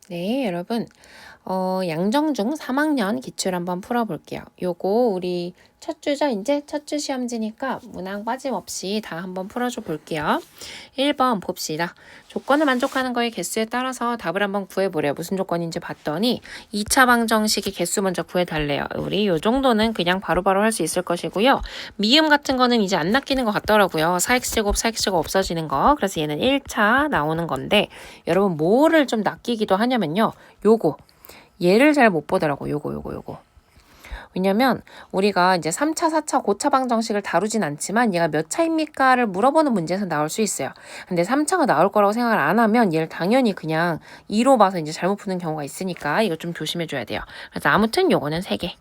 네, 여러분. 양정중 3학년 기출 한번 풀어볼게요. 요거 우리 첫 주죠? 이제 첫 주 시험지니까 문항 빠짐없이 다 한번 풀어줘 볼게요. 1번 봅시다. 조건을 만족하는 거의 개수에 따라서 답을 한번 구해보래요. 무슨 조건인지 봤더니 2차 방정식의 개수 먼저 구해달래요. 우리 요 정도는 그냥 바로바로 할 수 있을 것이고요. 미음 같은 거는 이제 안 낚이는 것 같더라고요. 4x제곱, 4x제곱 없어지는 거. 그래서 얘는 1차 나오는 건데 여러분 뭐를 좀 낚이기도 하냐면요. 요거. 얘를 잘 못 보더라고. 요거. 왜냐면 우리가 이제 3차, 4차, 고차 방정식을 다루진 않지만 얘가 몇 차입니까를 물어보는 문제에서 나올 수 있어요. 근데 3차가 나올 거라고 생각을 안 하면 얘를 당연히 그냥 2로 봐서 이제 잘못 푸는 경우가 있으니까 이거 좀 조심해 줘야 돼요. 그래서 아무튼 요거는 3개.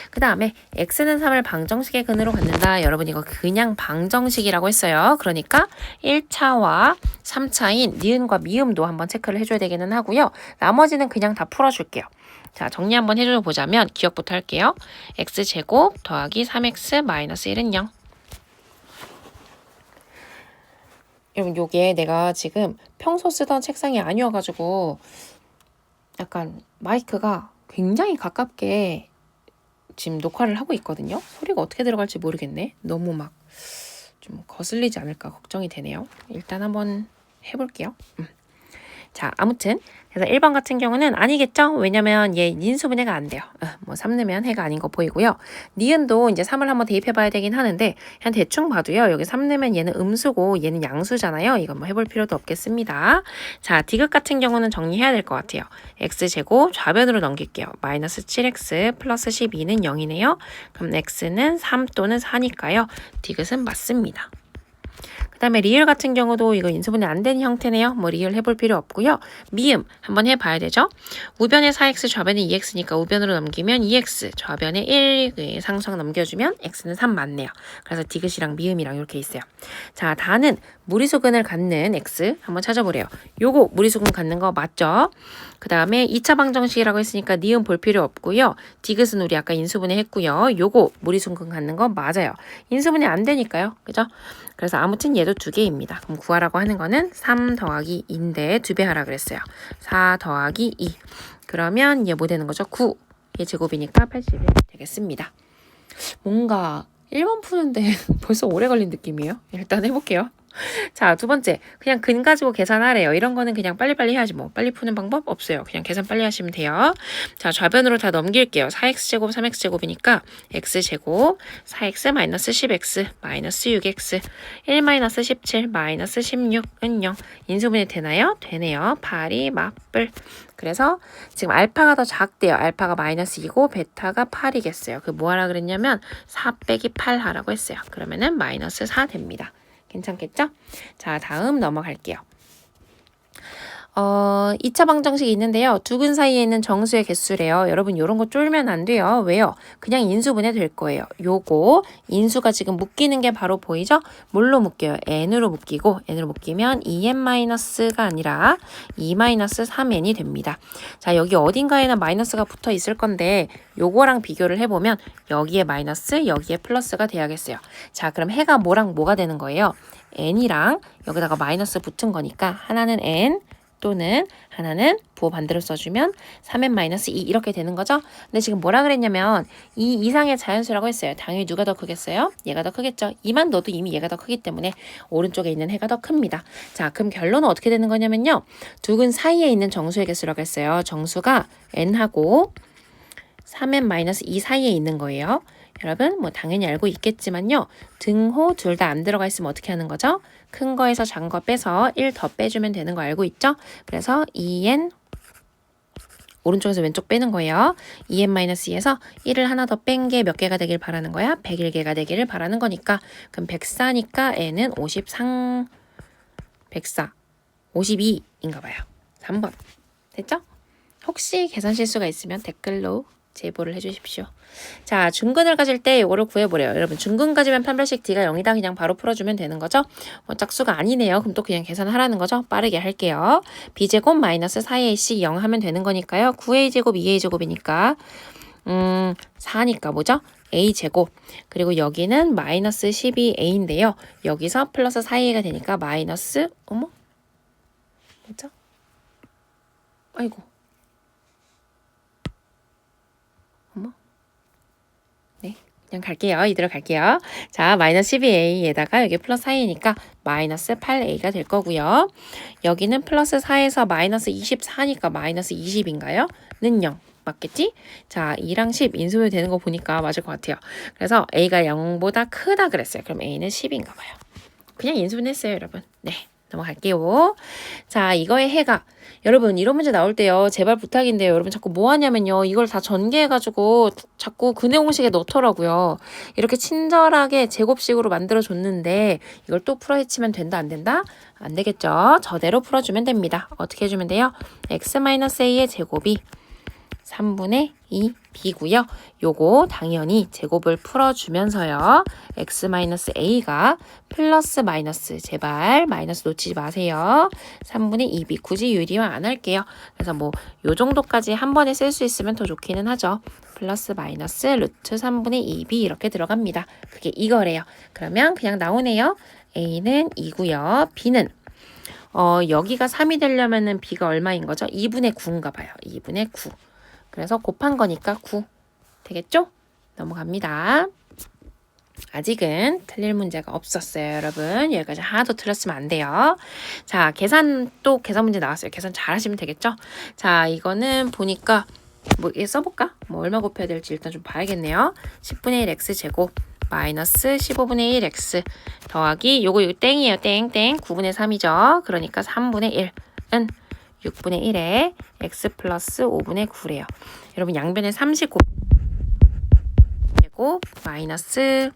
그 다음에 x는 3을 방정식의 근으로 갖는다. 여러분 이거 그냥 방정식이라고 했어요. 그러니까 1차와 3차인 니은과 미음도 한번 체크를 해줘야 되기는 하고요. 나머지는 그냥 다 풀어줄게요. 자, 정리 한번 해줘 보자면 기억부터 할게요. x제곱 더하기 3x 마이너스 1은 0. 여러분 요게 내가 지금 평소 쓰던 책상이 아니어가지고 약간 마이크가 굉장히 가깝게 지금 녹화를 하고 있거든요. 소리가 어떻게 들어갈지 모르겠네. 너무 막 좀 거슬리지 않을까 걱정이 되네요. 일단 한번 해볼게요. 자, 아무튼 그래서 1번 같은 경우는 아니겠죠? 왜냐면 얘 인수분해가 안 돼요. 뭐 3 넣으면 해가 아닌 거 보이고요. 니은도 이제 3을 한번 대입해 봐야 되긴 하는데 그냥 대충 봐도요. 여기 3 넣으면 얘는 음수고 얘는 양수잖아요. 이건 뭐 해볼 필요도 없겠습니다. 자, 디귿 같은 경우는 정리해야 될 것 같아요. x제곱 좌변으로 넘길게요. 마이너스 7x 플러스 12는 0이네요. 그럼 x는 3 또는 4니까요. 디귿은 맞습니다. 그 다음에 리을 같은 경우도 이거 인수분해 안 되는 형태네요. 뭐 리을 해볼 필요 없고요. 미음 한번 해봐야 되죠. 우변에 4x 좌변에 2x니까 우변으로 넘기면 2x 좌변에 1 상수항 넘겨주면 x는 3 맞네요. 그래서 디귿이랑 미음이랑 이렇게 있어요. 자, 다는 무리수근을 갖는 x 한번 찾아보래요. 요거 무리수근 갖는 거 맞죠? 그 다음에 2차 방정식이라고 했으니까 니은 볼 필요 없고요. 디귿은 우리 아까 인수분해 했고요. 요거 무리수근 갖는 거 맞아요. 인수분해 안 되니까요. 그죠? 그래서 아무튼 얘도 2개입니다. 그럼 구하라고 하는 거는 3 더하기 2인데 2배 하라 그랬어요. 4 더하기 2. 그러면 얘 뭐 되는 거죠? 9. 얘 제곱이니까 80이 되겠습니다. 뭔가 1번 푸는데 벌써 오래 걸린 느낌이에요. 일단 해볼게요. 자, 두 번째. 그냥 근 가지고 계산하래요. 이런 거는 그냥 빨리빨리 해야지 뭐. 빨리 푸는 방법 없어요. 그냥 계산 빨리 하시면 돼요. 자, 좌변으로 다 넘길게요. 4x제곱 3x제곱이니까 x제곱 4x 마이너스 10x 마이너스 6x 1 마이너스 17 마이너스 16은 0. 인수분해 되나요? 되네요. 8이 맞불. 그래서 지금 알파가 더 작대요. 알파가 마이너스 2고 베타가 8이겠어요. 그 뭐 하라 그랬냐면 4 빼기 8 하라고 했어요. 그러면은 마이너스 4 됩니다. 괜찮겠죠? 자, 다음 넘어갈게요. 2차 방정식이 있는데요. 두 근 사이에 있는 정수의 개수래요. 여러분 이런 거 쫄면 안 돼요. 왜요? 그냥 인수분해 될 거예요. 요거 인수가 지금 묶이는 게 바로 보이죠? 뭘로 묶여요? n으로 묶이고 n으로 묶이면 2n-가 아니라 2-3n이 됩니다. 자, 여기 어딘가에는 마이너스가 붙어 있을 건데 요거랑 비교를 해보면 여기에 마이너스 여기에 플러스가 돼야겠어요. 자, 그럼 해가 뭐랑 뭐가 되는 거예요? n이랑 여기다가 마이너스 붙은 거니까 하나는 n 또는 하나는 부호 반대로 써주면 3n-2 이렇게 되는 거죠. 근데 지금 뭐라 그랬냐면 이 이상의 자연수라고 했어요. 당연히 누가 더 크겠어요? 얘가 더 크겠죠. 2만 넣어도 이미 얘가 더 크기 때문에 오른쪽에 있는 해가 더 큽니다. 자, 그럼 결론은 어떻게 되는 거냐면요. 두 근 사이에 있는 정수의 개수라고 했어요. 정수가 n하고 3n-2 사이에 있는 거예요. 여러분 뭐 당연히 알고 있겠지만요. 등호 둘 다 안 들어가 있으면 어떻게 하는 거죠? 큰 거에서 작은 거 빼서 1 더 빼주면 되는 거 알고 있죠? 그래서 2n 오른쪽에서 왼쪽 빼는 거예요. 2n-2에서 1을 하나 더 뺀 게 몇 개가 되길 바라는 거야? 101개가 되기를 바라는 거니까 그럼 104니까 n은 53 104 52인가 봐요. 3번 됐죠? 혹시 계산 실수가 있으면 댓글로 제보를 해주십시오. 자, 중근을 가질 때 이거를 구해보래요. 여러분 중근 가지면 판별식 D가 0이다. 그냥 바로 풀어주면 되는 거죠. 짝수가 아니네요. 그럼 또 그냥 계산하라는 거죠. 빠르게 할게요. B제곱 마이너스 4AC 0 하면 되는 거니까요. 9A제곱 2A제곱이니까 4니까 뭐죠? A제곱. 그리고 여기는 마이너스 12A인데요. 여기서 플러스 4A가 되니까 마이너스 뭐죠? 아이고. 그냥 갈게요. 이대로 갈게요. 자, 마이너스 12a에다가 여기 플러스 4이니까 마이너스 8a가 될 거고요. 여기는 플러스 4에서 마이너스 24니까 마이너스 20인가요? 는 0. 맞겠지? 자, 2랑 10 인수분해 되는 거 보니까 맞을 것 같아요. 그래서 a가 0보다 크다 그랬어요. 그럼 a는 10인가 봐요. 그냥 인수분해했어요, 여러분. 네, 넘어갈게요. 자, 이거의 해가 여러분 이런 문제 나올 때요. 제발 부탁인데요. 여러분 자꾸 뭐 하냐면요. 이걸 다 전개해가지고 자꾸 근해 공식에 넣더라고요. 이렇게 친절하게 제곱식으로 만들어줬는데 이걸 또 풀어헤치면 된다 안 된다? 안 되겠죠. 저대로 풀어주면 됩니다. 어떻게 해주면 돼요? x-a의 제곱이 3분의 2b고요. 요거 당연히 제곱을 풀어주면서요. x-a가 플러스 마이너스 제발 마이너스 놓치지 마세요. 3분의 2b 굳이 유리화 안 할게요. 그래서 뭐 요 정도까지 한 번에 쓸 수 있으면 더 좋기는 하죠. 플러스 마이너스 루트 3분의 2b 이렇게 들어갑니다. 그게 이거래요. 그러면 그냥 나오네요. a는 2고요. b는 여기가 3이 되려면은 b가 얼마인 거죠? 2분의 9인가 봐요. 2분의 9. 그래서 곱한 거니까 9 되겠죠? 넘어갑니다. 아직은 틀릴 문제가 없었어요, 여러분. 여기까지 하나도 틀렸으면 안 돼요. 자, 계산 문제 나왔어요. 계산 잘 하시면 되겠죠? 자, 이거는 보니까 뭐 써볼까? 뭐 얼마 곱해야 될지 일단 좀 봐야겠네요. 10분의 1 x제곱 마이너스 15분의 1 x 더하기 요거 땡이에요. 땡 9분의 3이죠. 그러니까 3분의 1은 6분의 1에 x 플러스 5분의 9래요. 여러분 양변에 39 제곱 마이너스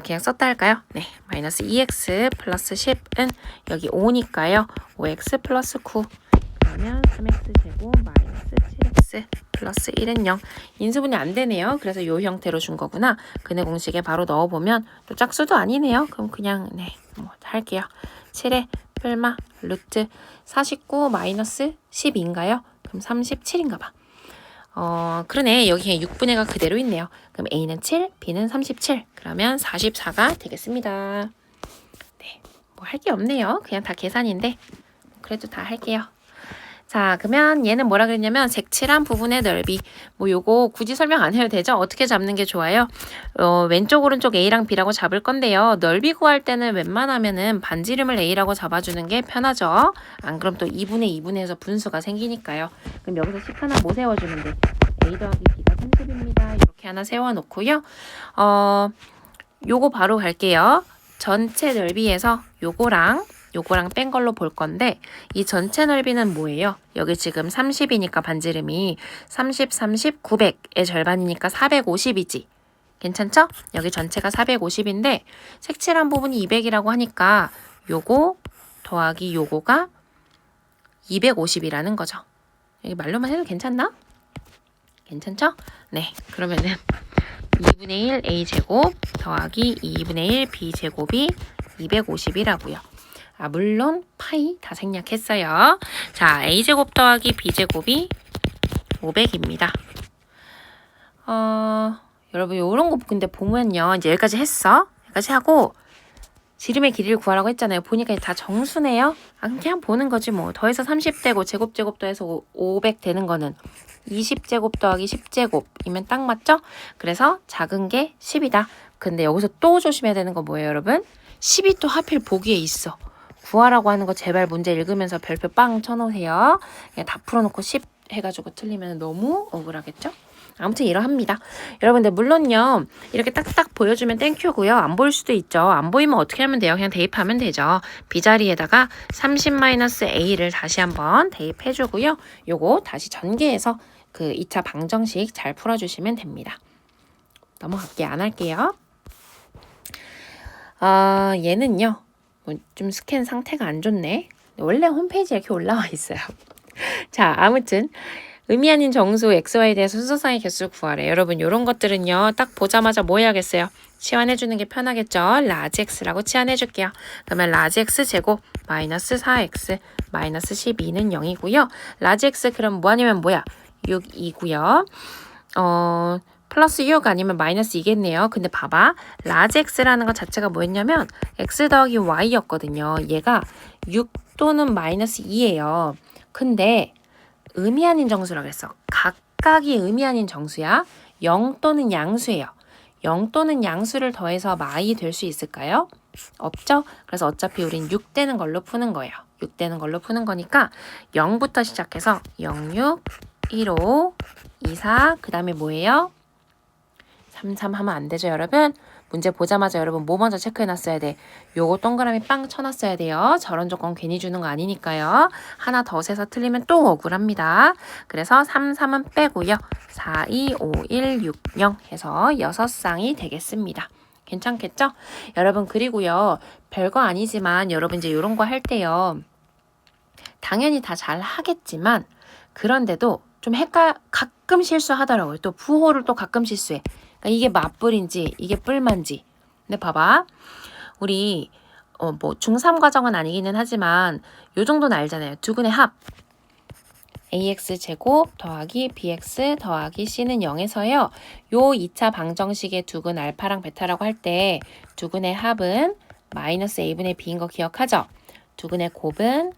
그냥 썼다 할까요? 네, 마이너스 2x 플러스 10은 여기 5니까요. 5x 플러스 9 그러면 3x 제곱 마이너스 7x 플러스 1은 0. 인수분해 안 되네요. 그래서 이 형태로 준 거구나. 근해 공식에 바로 넣어보면 또 짝수도 아니네요. 그럼 그냥 뭐 할게요. 7에 뿔마 루트 49 마이너스 10인가요? 그럼 37인가 봐. 그러네. 여기 6분의가 그대로 있네요. 그럼 A는 7, B는 37. 그러면 44가 되겠습니다. 네, 뭐 할 게 없네요. 그냥 다 계산인데 그래도 다 할게요. 자, 그러면 얘는 뭐라 그랬냐면 색칠한 부분의 넓이. 뭐 요거 굳이 설명 안 해도 되죠? 어떻게 잡는 게 좋아요? 왼쪽 오른쪽 A랑 B라고 잡을 건데요. 넓이 구할 때는 웬만하면은 반지름을 A라고 잡아주는 게 편하죠. 안 그럼 또 2분의 2분의에서 분수가 생기니까요. 그럼 여기서 식 하나 뭐 세워주면 돼? A 더하기 B가 30입니다. 이렇게 하나 세워놓고요. 요거 바로 갈게요. 전체 넓이에서 요거랑 뺀 걸로 볼 건데 이 전체 넓이는 뭐예요? 여기 지금 30이니까 반지름이 30, 30, 900의 절반이니까 450이지. 괜찮죠? 여기 전체가 450인데 색칠한 부분이 200이라고 하니까 요거 더하기 요거가 250이라는 거죠. 여기 말로만 해도 괜찮나? 괜찮죠? 네, 그러면은 2분의 1 a제곱 더하기 2분의 1 b제곱이 250이라고요. 물론 파이 다 생략했어요. 자, a제곱 더하기 b제곱이 500입니다. 여러분 요런 거 근데 보면요. 이제 여기까지 했어. 여기까지 하고 지름의 길이를 구하라고 했잖아요. 보니까 다 정수네요. 그냥 보는 거지 뭐. 더해서 30되고 제곱 더해서 500 되는 거는 20제곱 더하기 10제곱이면 딱 맞죠? 그래서 작은 게 10이다. 근데 여기서 또 조심해야 되는 거 뭐예요, 여러분? 10이 또 하필 보기에 있어. 구하라고 하는 거 제발 문제 읽으면서 별표 빵 쳐놓으세요. 그냥 다 풀어놓고 10 해가지고 틀리면 너무 억울하겠죠? 아무튼 이러합니다. 여러분들 물론요. 이렇게 딱딱 보여주면 땡큐고요. 안 보일 수도 있죠. 안 보이면 어떻게 하면 돼요? 그냥 대입하면 되죠. B자리에다가 30-A를 다시 한번 대입해주고요. 요거 다시 전개해서 그 2차 방정식 잘 풀어주시면 됩니다. 넘어갈게요. 안 할게요. 얘는요. 좀 스캔 상태가 안 좋네. 원래 홈페이지에 이렇게 올라와 있어요. 자, 아무튼 의미 아닌 정수 xy에 대해서 순서상의 개수를 구하래. 여러분 이런 것들은요. 딱 보자마자 뭐 해야겠어요? 치환해주는 게 편하겠죠? 라지 x라고 치환해줄게요. 그러면 라지 x 제곱 마이너스 4x 마이너스 12는 0이고요. 라지 x 그럼 뭐 아니면 뭐야? 6이고요. 플러스 6 아니면 마이너스 2겠네요. 근데 봐봐. 라지 x라는 것 자체가 뭐였냐면 x 더하기 y였거든요. 얘가 6 또는 마이너스 2예요. 근데 의미 아닌 정수라고 했어. 각각이 의미 아닌 정수야. 0 또는 양수예요. 0 또는 양수를 더해서 마이 될 수 있을까요? 없죠? 그래서 어차피 우린 6 되는 걸로 푸는 거예요. 6 되는 걸로 푸는 거니까 0부터 시작해서 0, 6, 15, 24, 그 다음에 뭐예요? 33 하면 안 되죠, 여러분? 문제 보자마자 여러분 뭐 먼저 체크해놨어야 돼? 요거 동그라미 빵 쳐놨어야 돼요. 저런 조건 괜히 주는 거 아니니까요. 하나 더 세서 틀리면 또 억울합니다. 그래서 3, 3은 빼고요. 4, 2, 5, 1, 6, 0 해서 6쌍이 되겠습니다. 괜찮겠죠? 여러분 그리고요. 별거 아니지만 여러분 이제 이런 거 할 때요. 당연히 다 잘 하겠지만 그런데도 좀 가끔 실수하더라고요. 또 부호를 또 가끔 실수해. 그러니까 이게 맞불인지 이게 뿔만지. 근데 봐봐. 우리 뭐 중3 과정은 아니기는 하지만 요 정도는 알잖아요. 두근의 합. ax제곱 더하기 bx 더하기 c는 0에서요. 요 2차 방정식의 두근 알파랑 베타라고 할 때 두근의 합은 마이너스 a분의 b인 거 기억하죠? 두근의 곱은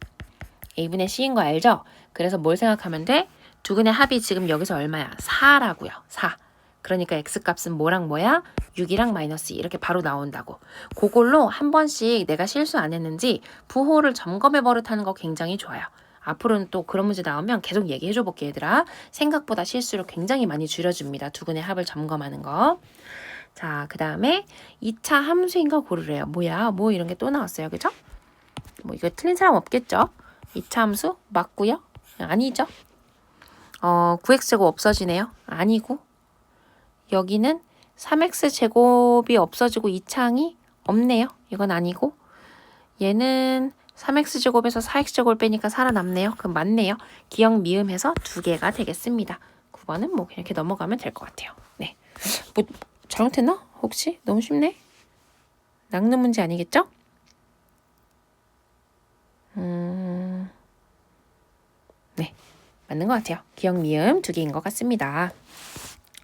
a분의 c인 거 알죠? 그래서 뭘 생각하면 돼? 두근의 합이 지금 여기서 얼마야? 4라고요. 4. 그러니까 x값은 뭐랑 뭐야? 6이랑 마이너스 2 이렇게 바로 나온다고. 그걸로 한 번씩 내가 실수 안 했는지 부호를 점검해 버릇하는 거 굉장히 좋아요. 앞으로는 또 그런 문제 나오면 계속 얘기해 줘 볼게 얘들아. 생각보다 실수를 굉장히 많이 줄여줍니다. 두근의 합을 점검하는 거. 자, 그 다음에 2차 함수인 거 고르래요. 뭐야? 뭐 이런 게 또 나왔어요. 그죠? 뭐 이거 틀린 사람 없겠죠? 2차 함수 맞고요? 아니죠? 9x제곱 없어지네요. 아니고 여기는 3x제곱이 없어지고 2차항이 없네요. 이건 아니고 얘는 3x제곱에서 4x제곱을 빼니까 살아남네요. 그럼 맞네요. 기역 미음 해서 2개가 되겠습니다. 9번은 뭐 이렇게 넘어가면 될 것 같아요. 네. 뭐 잘못했나? 혹시? 너무 쉽네? 낚는 문제 아니겠죠? 네. 맞는 것 같아요. 기역 미음 2개인 것 같습니다.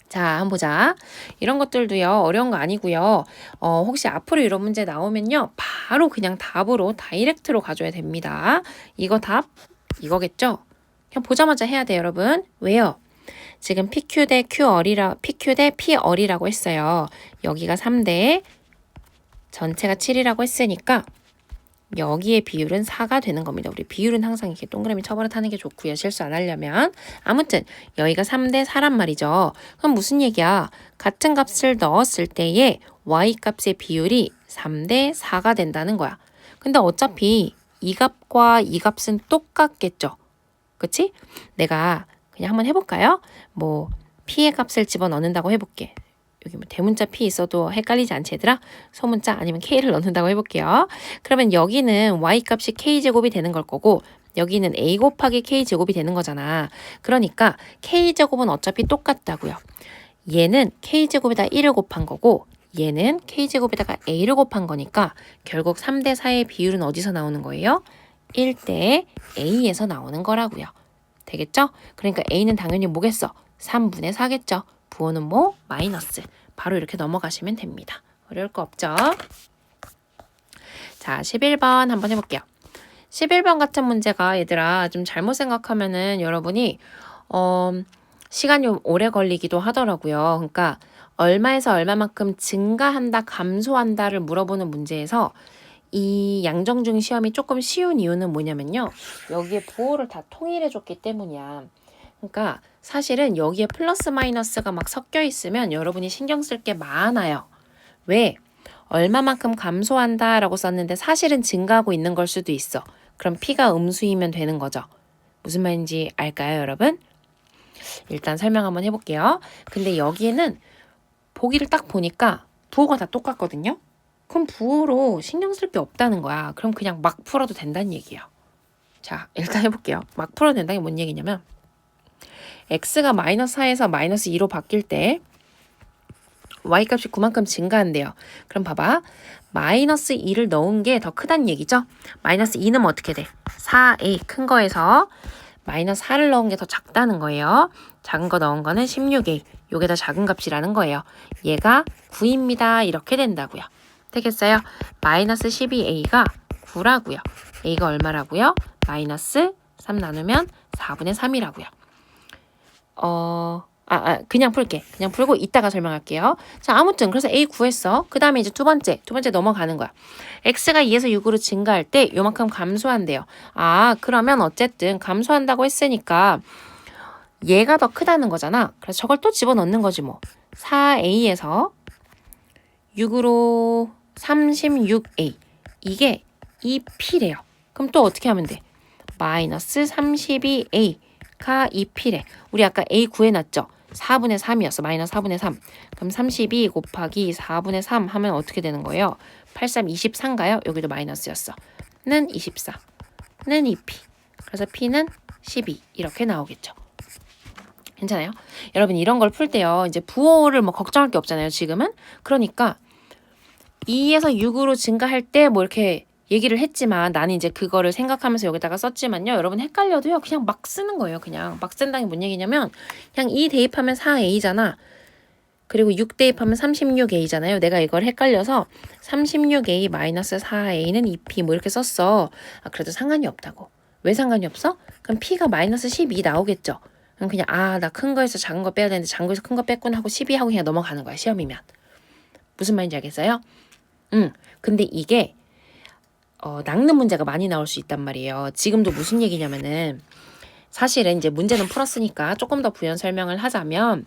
자, 한번 보자. 이런 것들도요, 어려운 거 아니고요. 혹시 앞으로 이런 문제 나오면요, 바로 그냥 답으로 다이렉트로 가져야 됩니다. 이거 답, 이거겠죠? 그냥 보자마자 해야 돼요, 여러분. 왜요? 지금 PQ 대 PQ 대 P얼이라고 했어요. 여기가 3대 전체가 7이라고 했으니까 여기에 비율은 4가 되는 겁니다. 우리 비율은 항상 이렇게 동그라미 쳐버릇하는 게 좋고요. 실수 안 하려면. 아무튼 여기가 3대 4란 말이죠. 그럼 무슨 얘기야? 같은 값을 넣었을 때에 y값의 비율이 3대 4가 된다는 거야. 근데 어차피 이 값과 이 값은 똑같겠죠. 그치? 내가 그냥 한번 해볼까요? 뭐 p의 값을 집어넣는다고 해볼게. 여기 뭐 대문자 P 있어도 헷갈리지 않지 얘들아? 소문자 아니면 K를 넣는다고 해볼게요. 그러면 여기는 Y값이 K제곱이 되는 걸 거고 여기는 A 곱하기 K제곱이 되는 거잖아. 그러니까 K제곱은 어차피 똑같다고요. 얘는 K제곱에다 1을 곱한 거고 얘는 K제곱에다가 A를 곱한 거니까 결국 3대 4의 비율은 어디서 나오는 거예요? 1대 A에서 나오는 거라고요. 되겠죠? 그러니까 A는 당연히 뭐겠어? 3분의 4겠죠? 부호는 뭐? 마이너스. 바로 이렇게 넘어가시면 됩니다. 어려울 거 없죠? 자, 11번 한번 해볼게요. 11번 같은 문제가 얘들아 좀 잘못 생각하면은 여러분이 시간이 오래 걸리기도 하더라고요. 그러니까 얼마에서 얼마만큼 증가한다, 감소한다를 물어보는 문제에서 이 양정중 시험이 조금 쉬운 이유는 뭐냐면요. 여기에 부호를 다 통일해 줬기 때문이야. 그러니까 사실은 여기에 플러스 마이너스가 막 섞여 있으면 여러분이 신경 쓸 게 많아요. 왜? 얼마만큼 감소한다 라고 썼는데 사실은 증가하고 있는 걸 수도 있어. 그럼 P가 음수이면 되는 거죠. 무슨 말인지 알까요, 여러분? 일단 설명 한번 해볼게요. 근데 여기에는 보기를 딱 보니까 부호가 다 똑같거든요. 그럼 부호로 신경 쓸 게 없다는 거야. 그럼 그냥 막 풀어도 된다는 얘기예요. 자, 일단 해볼게요. 막 풀어도 된다는 게 뭔 얘기냐면 x가 마이너스 4에서 마이너스 2로 바뀔 때 y값이 9만큼 증가한대요. 그럼 봐봐. 마이너스 2를 넣은 게 더 크다는 얘기죠. 마이너스 2 넣으면 어떻게 돼? 4a 큰 거에서 마이너스 4를 넣은 게 더 작다는 거예요. 작은 거 넣은 거는 16a. 요게 더 작은 값이라는 거예요. 얘가 9입니다. 이렇게 된다고요. 되겠어요? 마이너스 12a가 9라고요. a가 얼마라고요? 마이너스 3 나누면 4분의 3이라고요. 그냥 풀게. 그냥 풀고 이따가 설명할게요. 자, 아무튼 그래서 A 구했어. 그 다음에 이제 두 번째 넘어가는 거야. X가 2에서 6으로 증가할 때 요만큼 감소한대요. 그러면 어쨌든 감소한다고 했으니까 얘가 더 크다는 거잖아. 그래서 저걸 또 집어넣는 거지 뭐. 4A에서 6으로 36A. 이게 2P래요. 그럼 또 어떻게 하면 돼? 마이너스 32A가 2P래. 우리 아까 A 구해놨죠? 4분의 3이었어. 마이너스 4분의 3. 그럼 32 곱하기 4분의 3 하면 어떻게 되는 거예요? 83, 24인가요? 여기도 마이너스였어. 는 24. 는 2P. 그래서 P는 12. 이렇게 나오겠죠. 괜찮아요? 여러분 이런 걸 풀 때요. 이제 부호를 뭐 걱정할 게 없잖아요. 지금은. 그러니까 2에서 6으로 증가할 때 뭐 이렇게 얘기를 했지만 나는 이제 그거를 생각하면서 여기다가 썼지만요. 여러분 헷갈려도요. 그냥 막 쓰는 거예요. 그냥 막 쓴다는 게 뭔 얘기냐면 그냥 2 대입하면 4A잖아. 그리고 6 대입하면 36A잖아요. 내가 이걸 헷갈려서 36A 마이너스 4A는 2P 뭐 이렇게 썼어. 그래도 상관이 없다고. 왜 상관이 없어? 그럼 P가 마이너스 12 나오겠죠. 그럼 그냥 나 큰 거에서 작은 거 빼야 되는데 작은 거에서 큰 거 뺐구나 하고 12 하고 그냥 넘어가는 거야. 시험이면. 무슨 말인지 알겠어요? 근데 이게 낚는 문제가 많이 나올 수 있단 말이에요. 지금도 무슨 얘기냐면은 사실은 이제 문제는 풀었으니까 조금 더 부연 설명을 하자면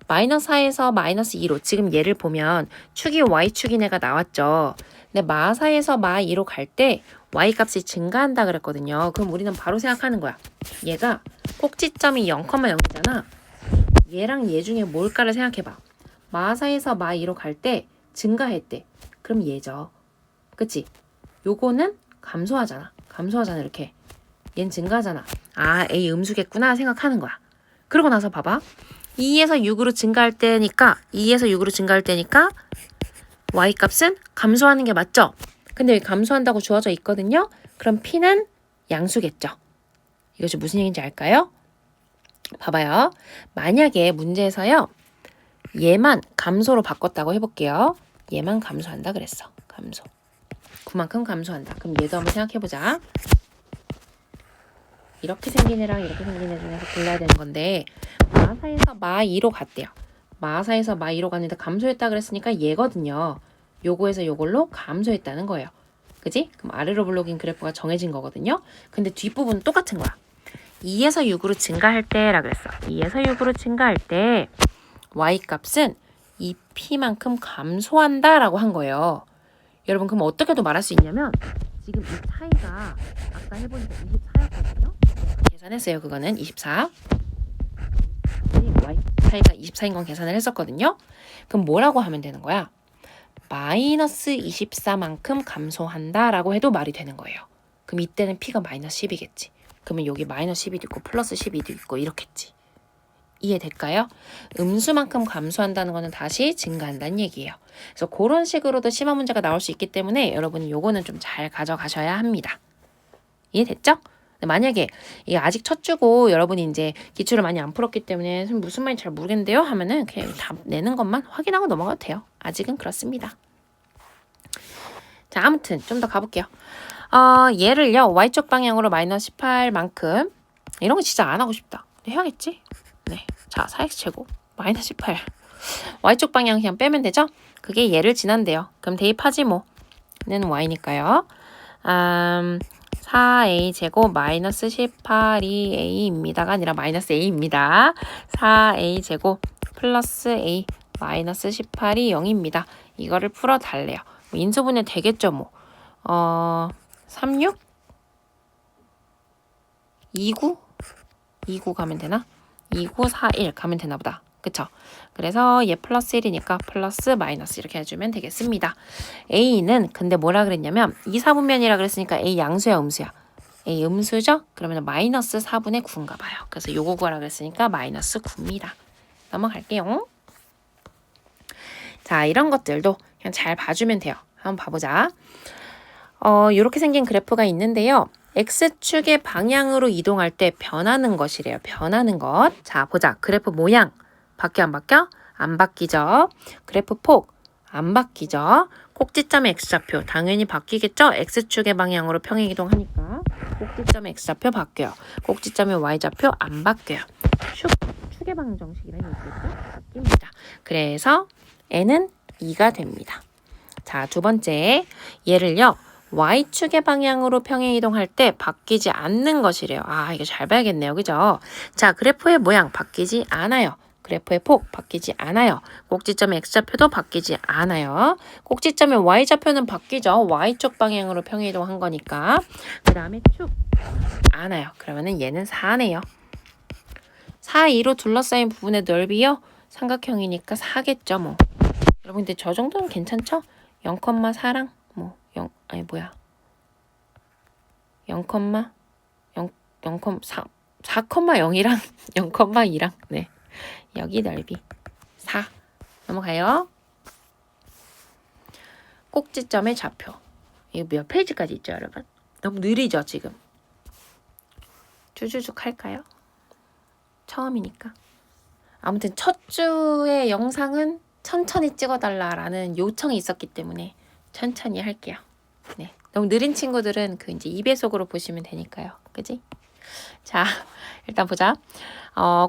마이너스 4에서 마이너스 2로 지금 얘를 보면 축이 y축인 애가 나왔죠. 근데 마 4에서 마 2로 갈 때 y 값이 증가한다 그랬거든요. 그럼 우리는 바로 생각하는 거야. 얘가 꼭지점이 0,0이잖아. 얘랑 얘 중에 뭘까를 생각해봐. 마 4에서 마 2로 갈 때 증가했대. 그럼 얘죠. 그치? 요거는 감소하잖아. 이렇게. 얜 증가하잖아. A 음수겠구나 생각하는 거야. 그러고 나서 봐봐. 2에서 6으로 증가할 때니까 y 값은 감소하는 게 맞죠? 근데 여기 감소한다고 주어져 있거든요. 그럼 P는 양수겠죠. 이것이 무슨 얘기인지 알까요? 봐봐요. 만약에 문제에서요. 얘만 감소로 바꿨다고 해볼게요. 얘만 감소한다 그랬어. 감소. 9만큼 감소한다. 그럼 얘도 한번 생각해보자. 이렇게 생긴 애랑 이렇게 생긴 애 중에서 골라야 되는 건데 마4에서 마2로 갔대요. 마4에서 마2로 갔는데 감소했다 그랬으니까 얘거든요. 요거에서 요걸로 감소했다는 거예요. 그지? 그럼 아래로 블록인 그래프가 정해진 거거든요. 근데 뒷부분은 똑같은 거야. 2에서 6으로 증가할 때라 그랬어. 2에서 6으로 증가할 때 y값은 2p만큼 감소한다라고 한 거예요. 여러분 그럼 어떻게도 말할 수 있냐면 지금 이 차이가 아까 해보니까 24였거든요. 계산했어요. 그거는 24. y 차이가 24인 건 계산을 했었거든요. 그럼 뭐라고 하면 되는 거야? 마이너스 24만큼 감소한다라고 해도 말이 되는 거예요. 그럼 이때는 p가 마이너스 10이겠지. 그러면 여기 마이너스 12도 있고 플러스 12도 있고 이렇겠지. 이해될까요? 음수만큼 감소한다는 거는 다시 증가한다는 얘기예요. 그래서 그런 식으로도 심화 문제가 나올 수 있기 때문에 여러분이 요거는 좀 잘 가져가셔야 합니다. 이해됐죠? 만약에 이게 아직 첫 주고 여러분이 이제 기출을 많이 안 풀었기 때문에 무슨 말인지 잘 모르겠는데요 하면은 그냥 다 내는 것만 확인하고 넘어가도 돼요. 아직은 그렇습니다. 자, 아무튼 좀 더 가볼게요. 얘를요 y쪽 방향으로 마이너스 18만큼 이런 거 진짜 안 하고 싶다. 해야겠지? 네. 자, 4x 제곱 마이너스 18 y쪽 방향 그냥 빼면 되죠? 그게 얘를 지난대요. 그럼 대입하지 뭐. 는 y니까요. 4a 제곱 마이너스 18이 a입니다가 아니라 마이너스 a입니다. 4a 제곱 플러스 a 마이너스 18이 0입니다. 이거를 풀어달래요. 뭐 인수분해 되겠죠 뭐. 36? 29 가면 되나? 2941 가면 되나 보다. 그쵸? 그래서 얘 플러스 1이니까 플러스 마이너스 이렇게 해주면 되겠습니다. A는 근데 뭐라 그랬냐면 2, 4분면이라 그랬으니까 A 양수야 음수야? A 음수죠? 그러면 마이너스 4분의 9인가 봐요. 그래서 요거 구하라 그랬으니까 마이너스 9입니다. 넘어갈게요. 자, 이런 것들도 그냥 잘 봐주면 돼요. 한번 봐보자. 이렇게 생긴 그래프가 있는데요. X축의 방향으로 이동할 때 변하는 것이래요. 변하는 것. 자, 보자. 그래프 모양. 바뀌어 안 바뀌어? 안 바뀌죠. 그래프 폭. 안 바뀌죠. 꼭지점의 X좌표. 당연히 바뀌겠죠. X축의 방향으로 평행 이동하니까. 꼭지점의 X좌표 바뀌어요. 꼭지점의 Y좌표 안 바뀌어요. 축의 Y축의 방향 정식이라는 얘기겠죠? 바뀝니다. 그래서 n은 2가 됩니다. 자, 두 번째 얘를요. Y축의 방향으로 평행 이동할 때 바뀌지 않는 것이래요. 아, 이거 잘 봐야겠네요. 그죠? 자, 그래프의 모양 바뀌지 않아요. 그래프의 폭 바뀌지 않아요. 꼭지점의 X좌표도 바뀌지 않아요. 꼭지점의 Y좌표는 바뀌죠. Y축 방향으로 평행 이동한 거니까. 그 다음에 축 않아요. 그러면은 얘는 4네요. 4, 2로 둘러싸인 부분의 넓이요. 삼각형이니까 4겠죠, 뭐. 여러분, 근데 저 정도는 괜찮죠? 0,4랑 뭐 0, 아니 뭐야 0, 0,4, 4,0이랑 0,2랑 네 여기 넓이 4 넘어가요. 꼭지점의 좌표 이거 몇 페이지까지 있죠, 여러분? 너무 느리죠, 지금? 쭈쭈쭈 할까요? 처음이니까. 아무튼 첫 주의 영상은 천천히 찍어달라라는 요청이 있었기 때문에 천천히 할게요. 네. 너무 느린 친구들은 그 이제 2배속으로 보시면 되니까요. 그지? 자, 일단 보자.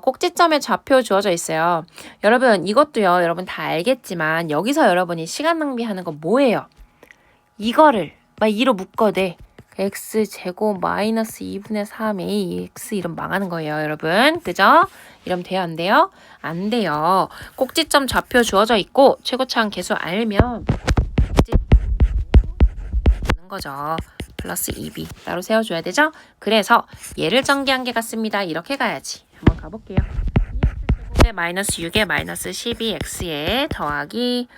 꼭지점의 좌표 주어져 있어요. 여러분, 이것도요, 여러분 다 알겠지만, 여기서 여러분이 시간 낭비하는 거 뭐예요? 이거를 막 2로 묶어대. x제곱 마이너스 2분의 3a x 이러면 망하는 거예요, 여러분. 그죠? 이러면 돼요, 안 돼요? 안 돼요. 꼭지점 좌표 주어져 있고 최고차항 계수 알면 되는 거죠. 플러스 2b 따로 세워줘야 되죠? 그래서 얘를 전개한 게 같습니다. 이렇게 가야지. 한번 가볼게요. 2x제곱에 마이너스 6에 마이너스 12x에 더하기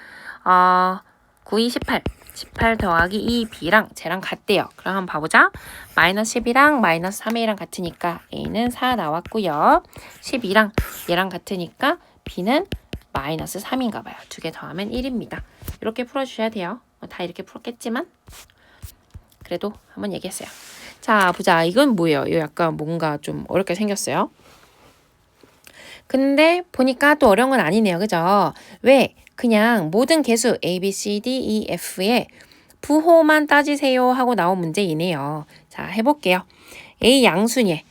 9, 2, 18 18 더하기 2b랑 쟤랑 같대요. 그럼 한번 봐보자. 마이너스 10이랑 마이너스 3a랑 같으니까 a는 4 나왔고요. 12랑 얘랑 같으니까 b는 마이너스 3인가 봐요. 두 개 더하면 1입니다. 이렇게 풀어주셔야 돼요. 다 이렇게 풀었겠지만 그래도 한번 얘기했어요. 자, 보자. 이건 뭐예요? 이거 약간 뭔가 좀 어렵게 생겼어요. 근데 보니까 또 어려운 건 아니네요. 그죠? 왜? 그냥 모든 개수 A, B, C, D, E, F의 부호만 따지세요 하고 나온 문제이네요. 자, 해볼게요. A 양수니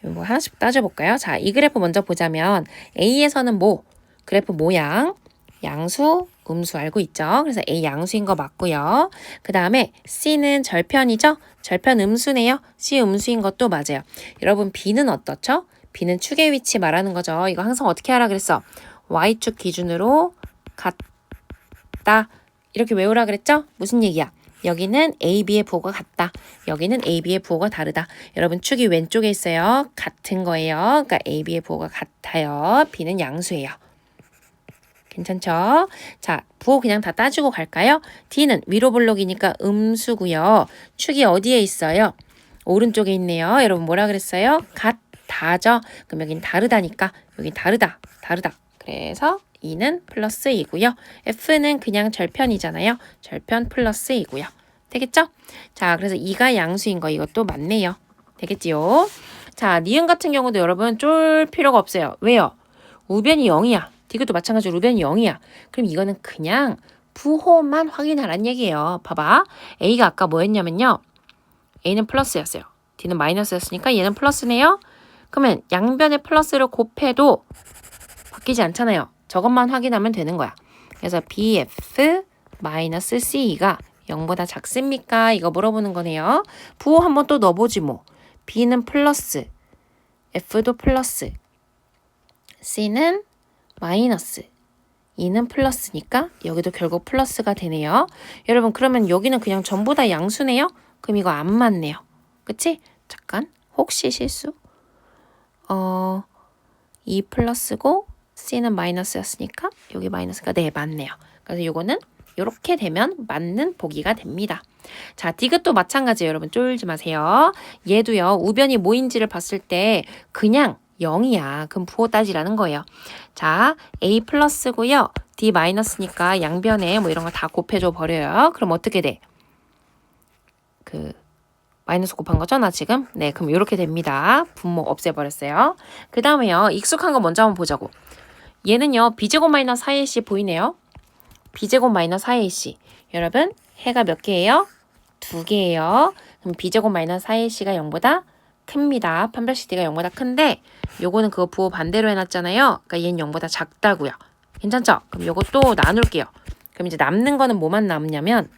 이거 하나씩 따져볼까요? 자, 이 그래프 먼저 보자면 A에서는 뭐? 그래프 모양, 양수, 음수 알고 있죠? 그래서 A 양수인 거 맞고요. 그 다음에 C는 절편이죠? 절편 음수네요. C 음수인 것도 맞아요. 여러분 B는 어떻죠? B는 축의 위치 말하는 거죠. 이거 항상 어떻게 하라 그랬어? Y축 기준으로 같다. 이렇게 외우라 그랬죠? 무슨 얘기야? 여기는 A, B의 부호가 같다. 여기는 A, B의 부호가 다르다. 여러분 축이 왼쪽에 있어요. 같은 거예요. 그러니까 A, B의 부호가 같아요. B는 양수예요. 괜찮죠? 자, 부호 그냥 다 따지고 갈까요? D는 위로 볼록이니까 음수고요. 축이 어디에 있어요? 오른쪽에 있네요. 여러분 뭐라 그랬어요? 같다죠? 그럼 여긴 다르다니까 여긴 다르다. 그래서 2는 플러스 2고요. F는 그냥 절편이잖아요. 절편 플러스 2고요. 되겠죠? 자, 그래서 2가 양수인 거 이것도 맞네요. 되겠지요? 자, 니은 같은 경우도 여러분 쫄 필요가 없어요. 왜요? 우변이 0이야. 디귿도 마찬가지로 우변이 0이야. 그럼 이거는 그냥 부호만 확인하란 얘기예요. 봐봐. A가 아까 뭐였냐면요. A는 플러스였어요. D는 마이너스였으니까 얘는 플러스네요. 그러면 양변의 플러스를 곱해도 바뀌지 않잖아요. 저것만 확인하면 되는 거야. 그래서 BF-C가 0보다 작습니까? 이거 물어보는 거네요. 부호 한번 또 넣어보지 뭐. B는 플러스, F도 플러스, C는 마이너스, 2는 플러스니까 여기도 결국 플러스가 되네요. 여러분 그러면 여기는 그냥 전부 다 양수네요? 그럼 이거 안 맞네요. 그치? 잠깐 혹시 실수? 2 플러스고 C는 마이너스였으니까 여기 마이너스가 네 맞네요. 그래서 요거는 이렇게 되면 맞는 보기가 됩니다. 자, 디귿도 마찬가지예요. 여러분 쫄지 마세요. 얘도요. 우변이 뭐인지를 봤을 때 그냥 0이야. 그럼 부호 따지라는 거예요. 자, A 플러스고요. D 마이너스니까 양변에 뭐 이런 거 다 곱해줘 버려요. 그럼 어떻게 돼? 마이너스 곱한 거죠? 나 지금? 네, 그럼 이렇게 됩니다. 분모 없애버렸어요. 그 다음에요. 익숙한 거 먼저 한번 보자고. 얘는요. B제곱 마이너스 4AC 보이네요. B제곱 마이너스 4AC. 여러분, 해가 몇 개예요? 2개예요. 그럼 B제곱 마이너스 4AC가 0보다 큽니다. 판별식 D가 0보다 큰데 요거는 그거 부호 반대로 해놨잖아요. 그러니까 얘는 0보다 작다고요. 괜찮죠? 그럼 요것도 나눌게요. 그럼 이제 남는 거는 뭐만 남냐면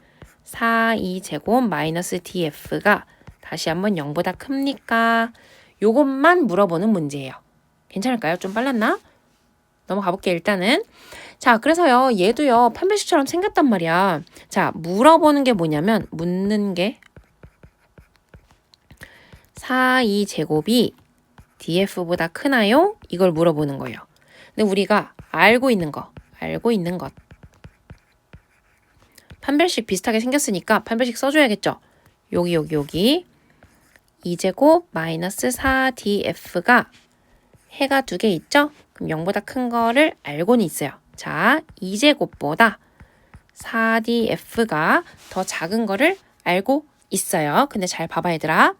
4,2제곱 마이너스 df가 다시 한번 0보다 큽니까? 요것만 물어보는 문제예요. 괜찮을까요? 좀 빨랐나? 넘어가 볼게요, 일단은. 자, 그래서요, 얘도요, 판별식처럼 생겼단 말이야. 자, 물어보는 게 뭐냐면, 묻는 게 4,2제곱이 df보다 크나요? 이걸 물어보는 거예요. 근데 우리가 알고 있는 것. 판별식 비슷하게 생겼으니까 판별식 써줘야겠죠? 여기. 2제곱 마이너스 4df가 해가 2개 있죠? 그럼 0보다 큰 거를 알고는 있어요. 자, 2제곱보다 4df가 더 작은 거를 알고 있어요. 근데 잘 봐봐 얘들아.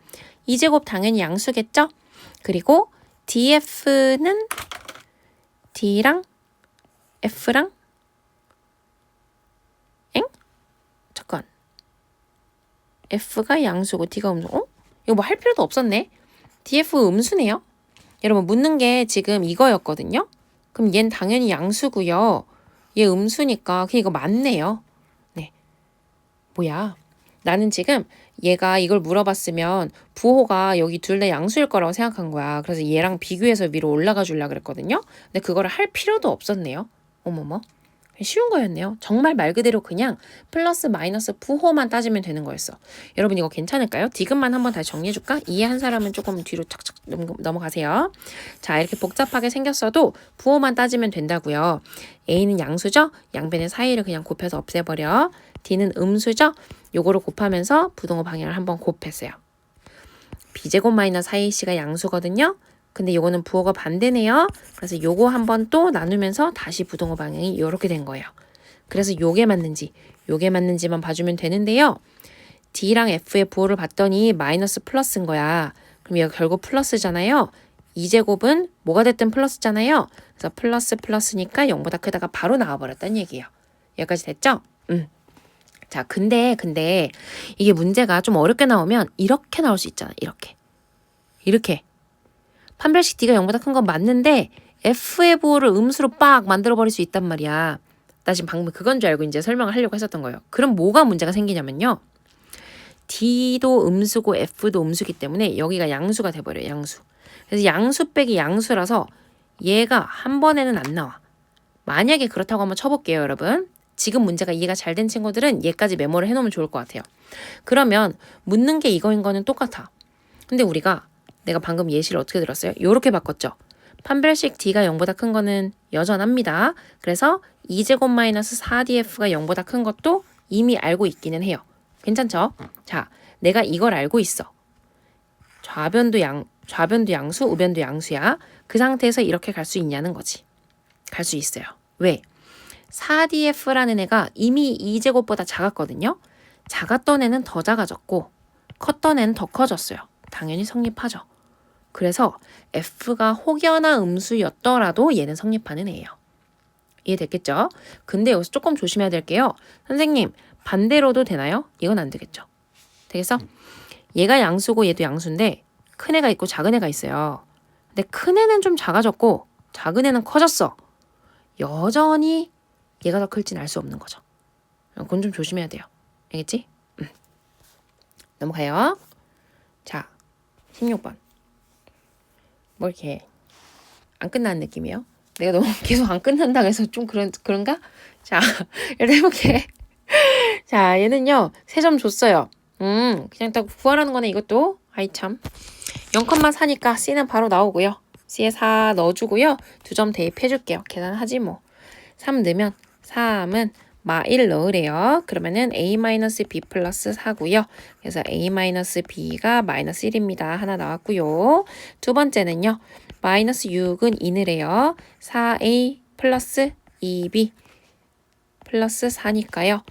2제곱 당연히 양수겠죠? 그리고 df는 d랑 f랑 잠깐. f가 양수고 d가 음수. 이거 뭐 할 필요도 없었네. df 음수네요. 여러분 묻는 게 지금 이거였거든요. 그럼 얘는 당연히 양수고요. 얘 음수니까 그냥 이거 맞네요. 네. 뭐야. 나는 지금 얘가 이걸 물어봤으면 부호가 여기 둘 다 양수일 거라고 생각한 거야. 그래서 얘랑 비교해서 위로 올라가 주려고 그랬거든요. 근데 그거를 할 필요도 없었네요. 어머머. 쉬운 거였네요. 정말 말 그대로 그냥 플러스 마이너스 부호만 따지면 되는 거였어. 여러분 이거 괜찮을까요? 디귿만 한번 다시 정리해줄까? 이해한 사람은 조금 뒤로 착착 넘어가세요. 자, 이렇게 복잡하게 생겼어도 부호만 따지면 된다고요. A는 양수죠? 양변의 사이를 그냥 곱해서 없애버려. D는 음수죠? 요거를 곱하면서 부등호 방향을 한번 곱했어요. B제곱 마이너스 4AC가 양수거든요. 근데 요거는 부호가 반대네요. 그래서 요거 한번 또 나누면서 다시 부등호 방향이 이렇게 된 거예요. 그래서 요게 맞는지만 봐주면 되는데요. D랑 F의 부호를 봤더니 마이너스 플러스인 거야. 그럼 얘가 결국 플러스잖아요. 2제곱은 뭐가 됐든 플러스잖아요. 그래서 플러스니까 0보다 크다가 바로 나와버렸다는 얘기예요. 여기까지 됐죠? 자, 근데 이게 문제가 좀 어렵게 나오면 이렇게 나올 수 있잖아. 이렇게. 판별식 D가 0보다 큰 건 맞는데 F의 부호를 음수로 빡 만들어버릴 수 있단 말이야. 나 지금 방금 그건 줄 알고 이제 설명을 하려고 했었던 거예요. 그럼 뭐가 문제가 생기냐면요. D도 음수고 F도 음수기 때문에 여기가 양수가 돼버려요. 양수. 그래서 양수 빼기 양수라서 얘가 한 번에는 안 나와. 만약에 그렇다고 한번 쳐볼게요, 여러분. 지금 문제가 이해가 잘 된 친구들은 얘까지 메모를 해놓으면 좋을 것 같아요. 그러면 묻는 게 이거인 거는 똑같아. 근데 내가 방금 예시를 어떻게 들었어요? 요렇게 바꿨죠. 판별식 D가 0보다 큰 거는 여전합니다. 그래서 2제곱 마이너스 4df가 0보다 큰 것도 이미 알고 있기는 해요. 괜찮죠? 자, 내가 이걸 알고 있어. 좌변도 양수, 우변도 양수야. 그 상태에서 이렇게 갈 수 있냐는 거지. 갈 수 있어요. 왜? 4df라는 애가 이미 2제곱보다 작았거든요. 작았던 애는 더 작아졌고 컸던 애는 더 커졌어요. 당연히 성립하죠. 그래서 F가 혹여나 음수였더라도 얘는 성립하는 애예요. 이해됐겠죠? 근데 여기서 조금 조심해야 될게요. 선생님, 반대로도 되나요? 이건 안 되겠죠. 되겠어? 얘가 양수고 얘도 양수인데 큰 애가 있고 작은 애가 있어요. 근데 큰 애는 좀 작아졌고 작은 애는 커졌어. 여전히 얘가 더 클진 알 수 없는 거죠. 그건 좀 조심해야 돼요. 알겠지? 넘어가요. 자, 16번. 뭐 이렇게 안 끝나는 느낌이에요? 내가 너무 계속 안 끝난다고 해서 좀 그런가? 자, 일단 해볼게. 자, 얘는요. 3점 줬어요. 그냥 딱 구하라는 거네 이것도. 아이 참. 0,4니까 C는 바로 나오고요. C에 4 넣어주고요. 2점 대입해줄게요. 계산하지 뭐. 3 넣으면 3은 마1 넣으래요. 그러면은 a-b 플러스 4고요. 그래서 a-b가 마이너스 1입니다. 하나 나왔고요. 두 번째는요. 마이너스 6은 2래요. 4a 플러스 2b 플러스 4니까요.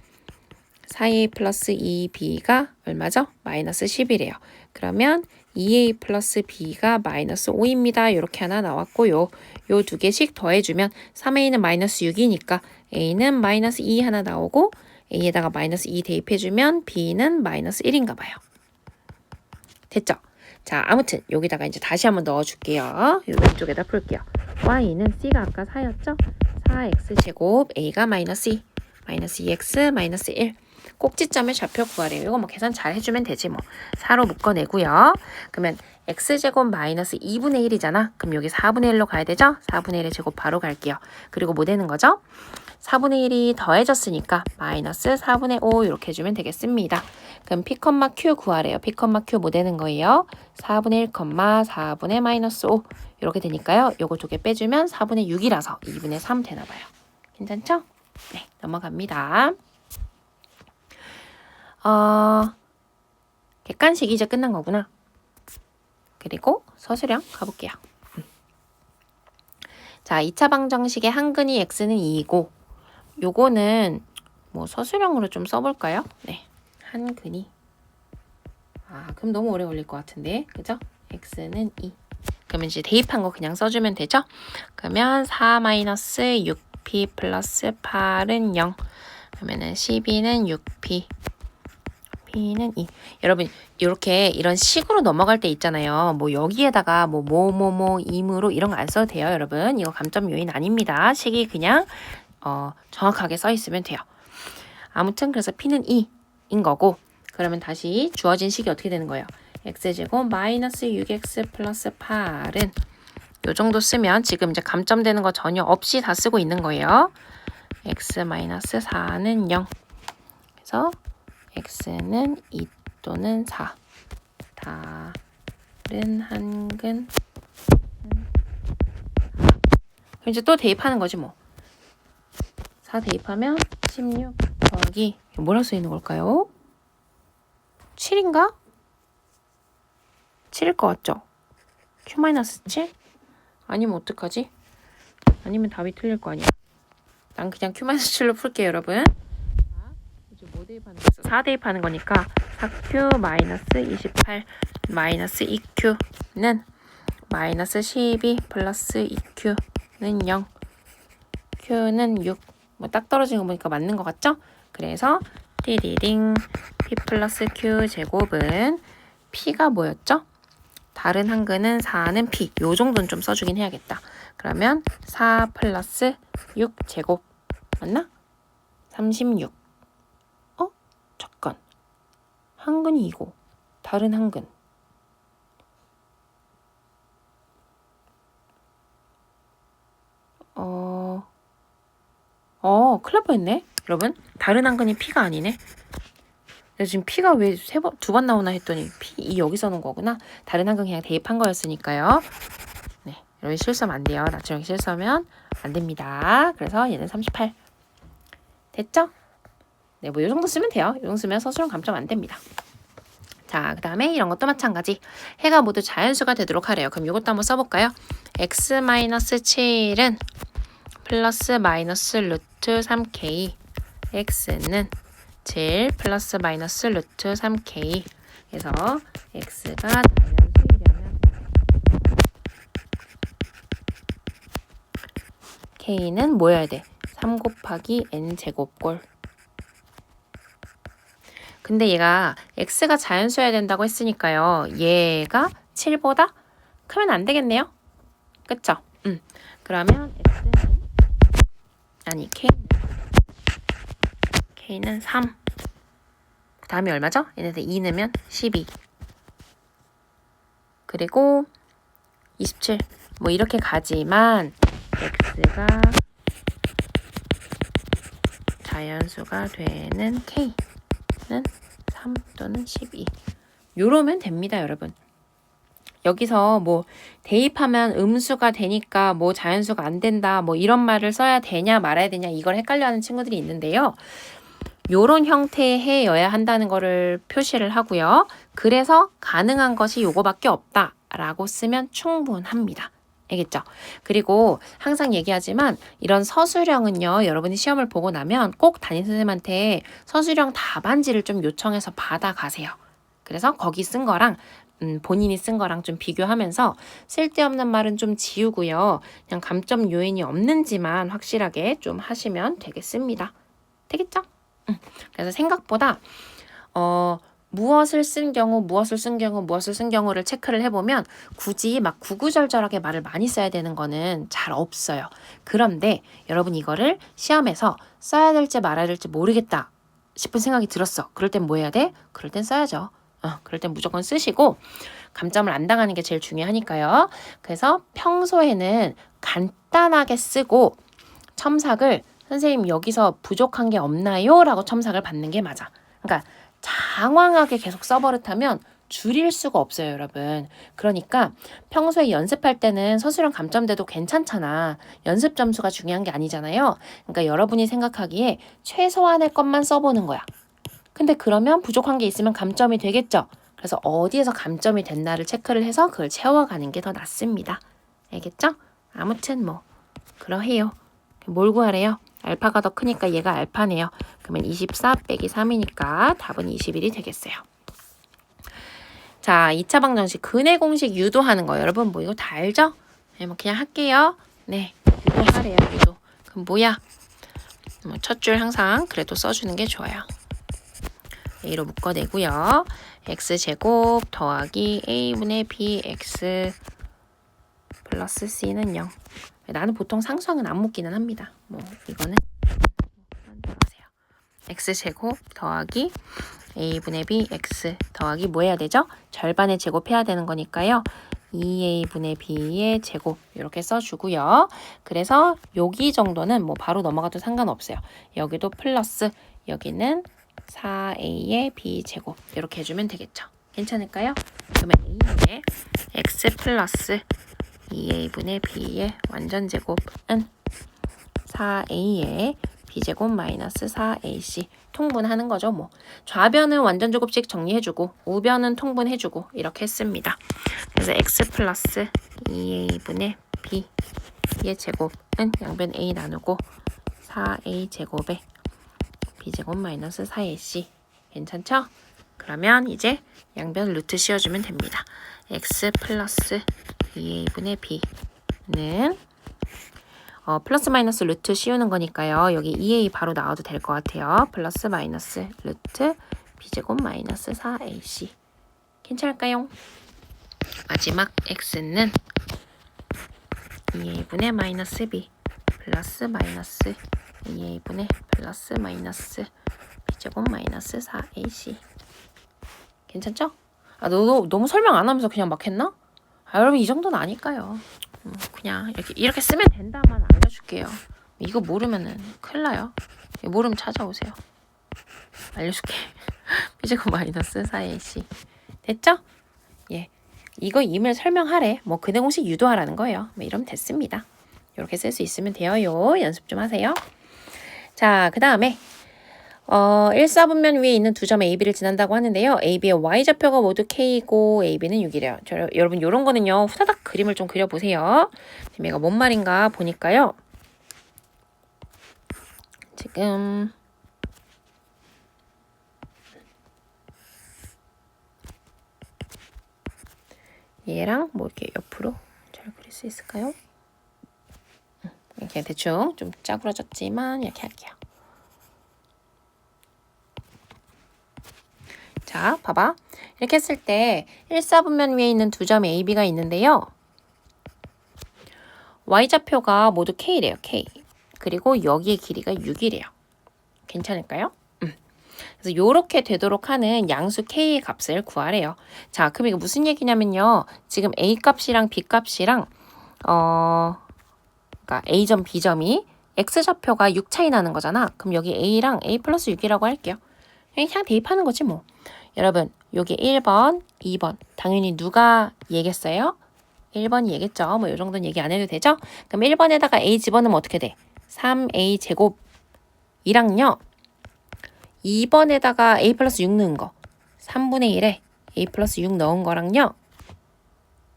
4a 플러스 2b가 얼마죠? 마이너스 10이래요. 그러면 2a 플러스 b가 마이너스 5입니다. 이렇게 하나 나왔고요. 요 두 개씩 더해주면 3a는 마이너스 6이니까 a는 마이너스 2 하나 나오고 a에다가 마이너스 2 대입해주면 b는 마이너스 1인가 봐요. 됐죠? 자, 아무튼 여기다가 이제 다시 한번 넣어줄게요. 요 왼쪽에다 풀게요. y는 c가 아까 4였죠? 4x제곱 a가 마이너스 2, 마이너스 2x, 마이너스 1. 꼭지점의 좌표 구하래요. 이거 뭐 계산 잘 해주면 되지 뭐. 4로 묶어내고요. 그러면 x제곱 마이너스 2분의 1이잖아. 그럼 여기 4분의 1로 가야 되죠? 4분의 1의 제곱 바로 갈게요. 그리고 뭐 되는 거죠? 4분의 1이 더해졌으니까 마이너스 4분의 5 이렇게 해주면 되겠습니다. 그럼 P, Q 구하래요. P, Q 뭐 되는 거예요? 4분의 1, 4분의 마이너스 5 이렇게 되니까요. 요거 두 개 빼주면 4분의 6이라서 2분의 3 되나 봐요. 괜찮죠? 네, 넘어갑니다. 객관식 이제 끝난 거구나. 그리고 서술형 가볼게요. 자, 2차 방정식의 한근이 x는 2이고 요거는 뭐 서술형으로 좀 써볼까요? 네, 한근이 그럼 너무 오래 걸릴 것 같은데 그죠? x는 2 그러면 이제 대입한 거 그냥 써주면 되죠? 그러면 4-6p 플러스 8은 0 그러면은 12는 6p P는 2. 여러분 이렇게 이런 식으로 넘어갈 때 있잖아요. 뭐 여기에다가 뭐 임으로 이런 거 안 써도 돼요. 여러분 이거 감점 요인 아닙니다. 식이 그냥 정확하게 써 있으면 돼요. 아무튼 그래서 P는 2인 거고 그러면 다시 주어진 식이 어떻게 되는 거예요? x제곱 마이너스 6x 플러스 8은 요 정도 쓰면 지금 이제 감점되는 거 전혀 없이 다 쓰고 있는 거예요. x 마이너스 4는 0. 그래서 x는 2 또는 4. 다른 한근. 그럼 이제 또 대입하는 거지 뭐. 4 대입하면 16 더하기 뭐라 써 있는 걸까요? 7인가? 7일 것 같죠? Q-7? 아니면 어떡하지? 아니면 답이 틀릴 거 아니야. 난 그냥 Q-7로 풀게요, 여러분. 이제 뭐 대입하는 거였어? 4 대입하는 거니까 4Q 마이너스 28 마이너스 2Q는 마이너스 12 플러스 2Q는 0 Q는 6 뭐 딱 떨어진 거 보니까 맞는 것 같죠? 그래서 띠리링 P 플러스 Q 제곱은 P가 뭐였죠? 다른 한근은 4는 P 요 정도는 좀 써주긴 해야겠다. 그러면 4 플러스 6 제곱 맞나? 36 잠깐 한근이 이고 다른 한근 큰일 날 뻔했네 여러분. 다른 한근이 P가 아니네. 근데 지금 P가 왜 두 번 나오나 했더니 P 여기 써놓은 거구나. 다른 한근 그냥 대입한 거였으니까요. 네, 여러분 실수하면 안 돼요. 나처럼 실수하면 안 됩니다. 그래서 얘는 38 됐죠? 네, 뭐 이 정도 쓰면 돼요. 이 정도 쓰면 서술형 감점 안 됩니다. 자, 그 다음에 이런 것도 마찬가지. 해가 모두 자연수가 되도록 하래요. 그럼 이것도 한번 써볼까요? x-7은 플러스 마이너스 루트 3k x는 7 플러스 마이너스 루트 3k 그래서 x가 자연수이려면 k는 뭐여야 돼? 3 곱하기 n제곱꼴. 근데 얘가 x가 자연수여야 된다고 했으니까요. 얘가 7보다 크면 안 되겠네요. 그쵸? 그러면 K는 3. 그 다음에 얼마죠? 얘네들 2 넣으면 12. 그리고 27. 뭐 이렇게 가지만 X가 자연수가 되는 K는 3 또는 12. 요러면 됩니다, 여러분. 여기서 뭐 대입하면 음수가 되니까 뭐 자연수가 안 된다 뭐 이런 말을 써야 되냐 말아야 되냐 이걸 헷갈려하는 친구들이 있는데요. 요런 형태의 해여야 한다는 거를 표시를 하고요. 그래서 가능한 것이 요거밖에 없다라고 쓰면 충분합니다. 알겠죠? 그리고 항상 얘기하지만 이런 서술형은요. 여러분이 시험을 보고 나면 꼭 담임선생님한테 서술형 답안지를 좀 요청해서 받아가세요. 그래서 거기 쓴 거랑 본인이 쓴 거랑 좀 비교하면서 쓸데없는 말은 좀 지우고요. 그냥 감점 요인이 없는지만 확실하게 좀 하시면 되겠습니다. 되겠죠? 그래서 생각보다 무엇을 쓴 경우, 무엇을 쓴 경우, 무엇을 쓴 경우를 체크를 해보면 굳이 막 구구절절하게 말을 많이 써야 되는 거는 잘 없어요. 그런데 여러분 이거를 시험에서 써야 될지 말아야 될지 모르겠다 싶은 생각이 들었어. 그럴 땐 뭐 해야 돼? 그럴 땐 써야죠. 그럴 땐 무조건 쓰시고 감점을 안 당하는 게 제일 중요하니까요. 그래서 평소에는 간단하게 쓰고 첨삭을 선생님 여기서 부족한 게 없나요? 라고 첨삭을 받는 게 맞아. 그러니까 장황하게 계속 써버릇하면 줄일 수가 없어요, 여러분. 그러니까 평소에 연습할 때는 서술형 감점돼도 괜찮잖아. 연습 점수가 중요한 게 아니잖아요. 그러니까 여러분이 생각하기에 최소한의 것만 써보는 거야. 근데 그러면 부족한 게 있으면 감점이 되겠죠. 그래서 어디에서 감점이 됐나를 체크를 해서 그걸 채워가는 게 더 낫습니다. 알겠죠? 아무튼 뭐 그러해요. 뭘 구하래요? 알파가 더 크니까 얘가 알파네요. 그러면 24 빼기 3이니까 답은 21이 되겠어요. 자, 2차 방정식 근의 공식 유도하는 거 여러분 뭐 이거 다 알죠? 네, 뭐 그냥 할게요. 네, 유도하래요. 유도. 그럼 뭐야? 뭐 첫 줄 항상 그래도 써주는 게 좋아요. A로 묶어내고요. x제곱 더하기 a분의 bx 플러스 c는 0. 나는 보통 상수항은 안 묶기는 합니다. 뭐 이거는 따라하세요. x제곱 더하기 a분의 bx 더하기 뭐 해야 되죠? 절반의 제곱해야 되는 거니까요. 2a분의 b의 제곱 이렇게 써주고요. 그래서 여기 정도는 뭐 바로 넘어가도 상관없어요. 여기도 플러스 여기는 4a의 b제곱 이렇게 해주면 되겠죠. 괜찮을까요? 그러면 a의 x 플러스 2a분의 b의 완전제곱은 4a의 b제곱 마이너스 4ac 통분하는 거죠. 뭐 좌변은 완전제곱식 정리해주고 우변은 통분해주고 이렇게 했습니다. 그래서 x 플러스 2a분의 b의 제곱은 양변 a 나누고 4a 제곱에 b제곱 마이너스 4ac 괜찮죠? 그러면 이제 양변 루트 씌워주면 됩니다. x 플러스 2a분의 b는 플러스 마이너스 루트 씌우는 거니까요. 여기 2a 바로 나와도 될 것 같아요. 플러스 마이너스 루트 b제곱 마이너스 4ac 괜찮을까요? 마지막 x는 2a분의 마이너스 b 플러스 마이너스 2a분의 플러스 마이너스 b제곱 마이너스 4ac 괜찮죠? 너무 설명 안 하면서 그냥 막 했나? 여러분 이 정도는 아니까요. 그냥 이렇게 쓰면 된다만 알려줄게요. 이거 모르면은 큰일 나요. 모르면 찾아오세요. 알려줄게. b제곱 마이너스 4ac 됐죠? 예, 이거 임을 설명하래. 뭐 근의 공식 유도하라는 거예요. 뭐 이러면 됐습니다. 이렇게 쓸 수 있으면 돼요. 연습 좀 하세요. 자, 그 다음에 1사분면 위에 있는 두 점 AB를 지난다고 하는데요. AB의 Y좌표가 모두 K이고 AB는 6이래요. 여러분 이런 거는요. 후다닥 그림을 좀 그려보세요. 지금 얘가 뭔 말인가 보니까요. 지금 얘랑 뭐 이렇게 옆으로 잘 그릴 수 있을까요? 이렇게 대충 좀 짜부러졌지만 이렇게 할게요. 자, 봐봐. 이렇게 했을 때 1사분면 위에 있는 두 점 AB가 있는데요. Y좌표가 모두 K래요. K. 그리고 여기의 길이가 6이래요. 괜찮을까요? 그래서 이렇게 되도록 하는 양수 K의 값을 구하래요. 자, 그럼 이거 무슨 얘기냐면요. 지금 A 값이랑 B 값이랑 그러니까 A점, B점이 X좌표가 6 차이 나는 거잖아. 그럼 여기 A랑 A 플러스 6이라고 할게요. 그냥 대입하는 거지 뭐. 여러분 여기 1번, 2번 당연히 누가 얘겠어요? 1번이 얘겠죠. 뭐 이 정도는 얘기 안 해도 되죠? 그럼 1번에다가 A 집어넣으면 어떻게 돼? 3A 제곱이랑요. 2번에다가 A 플러스 6 넣은 거 3분의 1에 A 플러스 6 넣은 거랑요.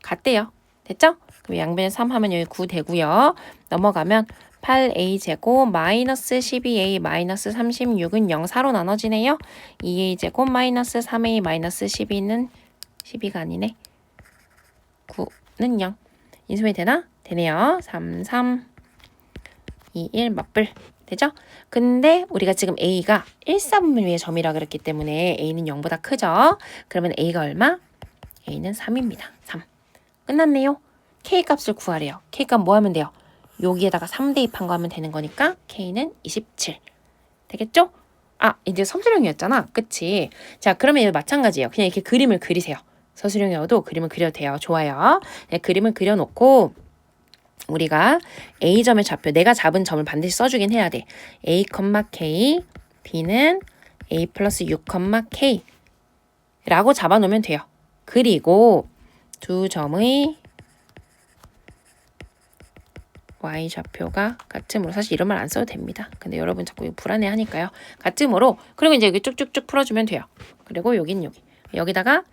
같대요. 됐죠? 그럼 양변에 3 하면 여기 9 되고요. 넘어가면 8a 제곱 마이너스 12a 마이너스 36은 0, 4로 나눠지네요. 2a 제곱 마이너스 3a 마이너스 12는 12가 아니네. 9는 0. 인수분해 되나? 되네요. 3, 3, 2, 1 맞불. 되죠? 근데 우리가 지금 A가 1사분면위의 점이라 그랬기 때문에 A는 0보다 크죠? 그러면 A가 얼마? A는 3입니다. 3. 끝났네요. K값을 구하래요. K값 뭐 하면 돼요? 여기에다가 3 대입한 거 하면 되는 거니까 K는 27. 되겠죠? 아, 이제 서술형이었잖아. 그치? 자, 그러면 이거 마찬가지예요. 그냥 이렇게 그림을 그리세요. 서술형이어도 그림을 그려도 돼요. 좋아요. 네, 그림을 그려놓고 우리가 A점의 좌표, 내가 잡은 점을 반드시 써주긴 해야 돼. A, K, B는 A 플러스 6, K 라고 잡아놓으면 돼요. 그리고 두 점의 Y 좌표가 같음으로, 사실 이런 말 안 써도 됩니다. 근데 여러분 자꾸 불안해 하니까요. 같음으로, 그리고 이제 여기 쭉쭉쭉 풀어주면 돼요. 그리고 여긴 여기. 여기다가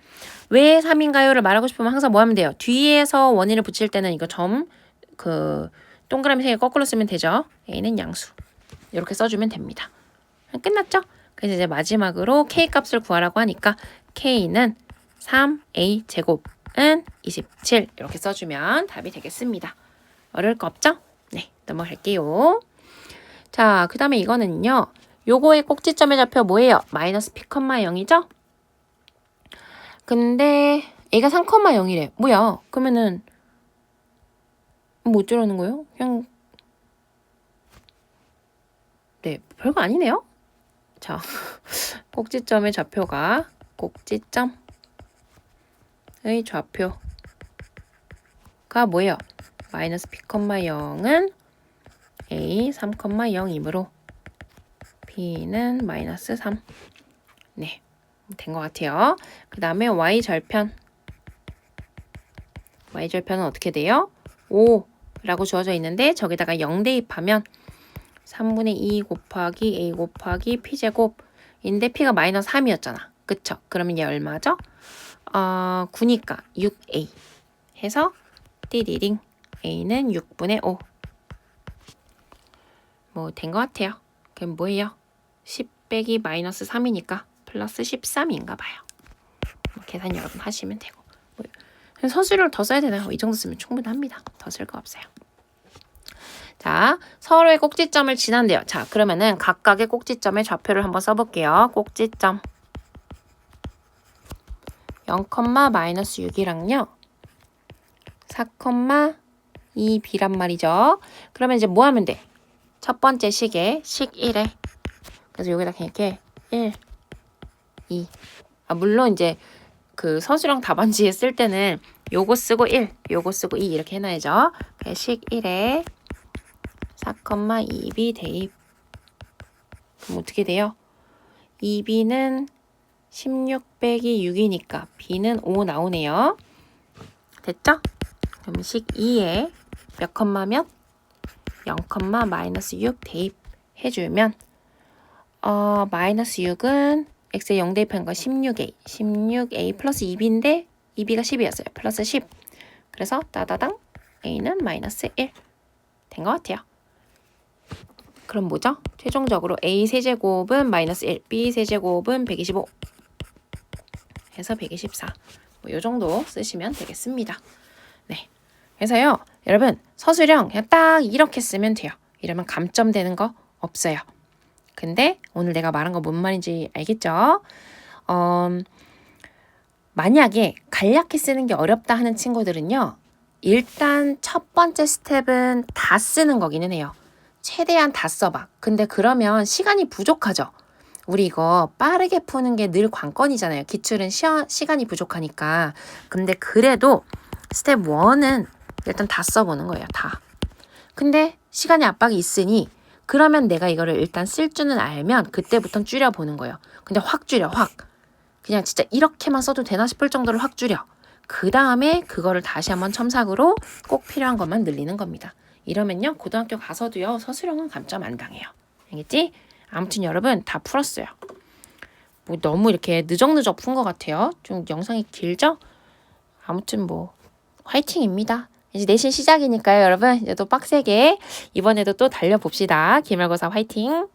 왜 3인가요를 말하고 싶으면 항상 뭐 하면 돼요? 뒤에서 원인을 붙일 때는 이거 점, 동그라미 3개 거꾸로 쓰면 되죠. A는 양수. 이렇게 써주면 됩니다. 끝났죠? 그래서 이제 마지막으로 K 값을 구하라고 하니까 K는 3A 제곱은 27 이렇게 써주면 답이 되겠습니다. 어려울 거 없죠? 네, 넘어갈게요. 자, 그 다음에 이거는요. 요거의 꼭지점의 좌표 뭐예요? 마이너스 P, 0이죠? 근데 A가 3,0이래. 뭐야? 그러면은 뭐 어쩌라는 거예요? 그냥 네, 별거 아니네요. 자, 꼭지점의 좌표가 꼭지점의 좌표가 뭐예요? 마이너스 P, 0은 A 3,0이므로 B는 마이너스 3. 네, 된 것 같아요. 그 다음에 Y절편. Y절편은 어떻게 돼요? 5라고 주어져 있는데 저기다가 0 대입하면 3분의 2 곱하기 A 곱하기 P제곱인데 P가 마이너스 3이었잖아. 그쵸? 그러면 얘 얼마죠? 9니까 6A 해서 띠리링 A는 6분의 5. 뭐 된 것 같아요. 그럼 뭐예요? 10 빼기 마이너스 3이니까 플러스 13인가 봐요. 계산 여러분 하시면 되고. 서술을 더 써야 되나요? 이 정도 쓰면 충분합니다. 더 쓸 거 없어요. 자, 서로의 꼭지점을 지난대요. 자, 그러면은 각각의 꼭지점의 좌표를 한번 써볼게요. 꼭지점 0, 마이너스 6이랑요. 4, 2B란 말이죠. 그러면 이제 뭐 하면 돼? 첫 번째 식에 식 1에 그래서 여기다 그냥 이렇게 1, 2 물론 이제 그 서술형 답안지에 쓸 때는 요거 쓰고 1, 요거 쓰고 2 이렇게 해놔야죠. 식 1에 4, 2B 대입. 그럼 어떻게 돼요? 2B는 16 빼기 6이니까 B는 5 나오네요. 됐죠? 그럼 식 2에 몇 몇? 0, 마이너스 6 대입해주면 마이너스 6은 x에 0 대입한 거 16a. 16a 플러스 2b인데 2b가 10이었어요. 플러스 10. 그래서 따다당 a는 마이너스 1. 된 것 같아요. 그럼 뭐죠? 최종적으로 a 세제곱은 마이너스 1, b 세제곱은 125 해서 124. 뭐 요 정도 쓰시면 되겠습니다. 네. 그래서요. 여러분 서술형 그냥 딱 이렇게 쓰면 돼요. 이러면 감점되는 거 없어요. 근데 오늘 내가 말한 거 뭔 말인지 알겠죠? 만약에 간략히 쓰는 게 어렵다 하는 친구들은요. 일단 첫 번째 스텝은 다 쓰는 거기는 해요. 최대한 다 써봐. 근데 그러면 시간이 부족하죠. 우리 이거 빠르게 푸는 게 늘 관건이잖아요. 기출은 시간이 부족하니까. 근데 그래도 스텝 1은 일단 다 써보는 거예요. 다. 근데 시간의 압박이 있으니 그러면 내가 이거를 일단 쓸 줄은 알면 그때부터는 줄여보는 거예요. 근데 확 줄여, 확. 그냥 진짜 이렇게만 써도 되나 싶을 정도로 확 줄여. 그 다음에 그거를 다시 한번 첨삭으로 꼭 필요한 것만 늘리는 겁니다. 이러면요, 고등학교 가서도요, 서술형은 감점 안 당해요. 알겠지? 아무튼 여러분 다 풀었어요. 뭐 너무 이렇게 느적느적 푼 것 같아요. 좀 영상이 길죠? 아무튼 뭐 화이팅입니다. 이제 내신 시작이니까요, 여러분. 이제 또 빡세게 이번에도 또 달려봅시다. 기말고사 화이팅!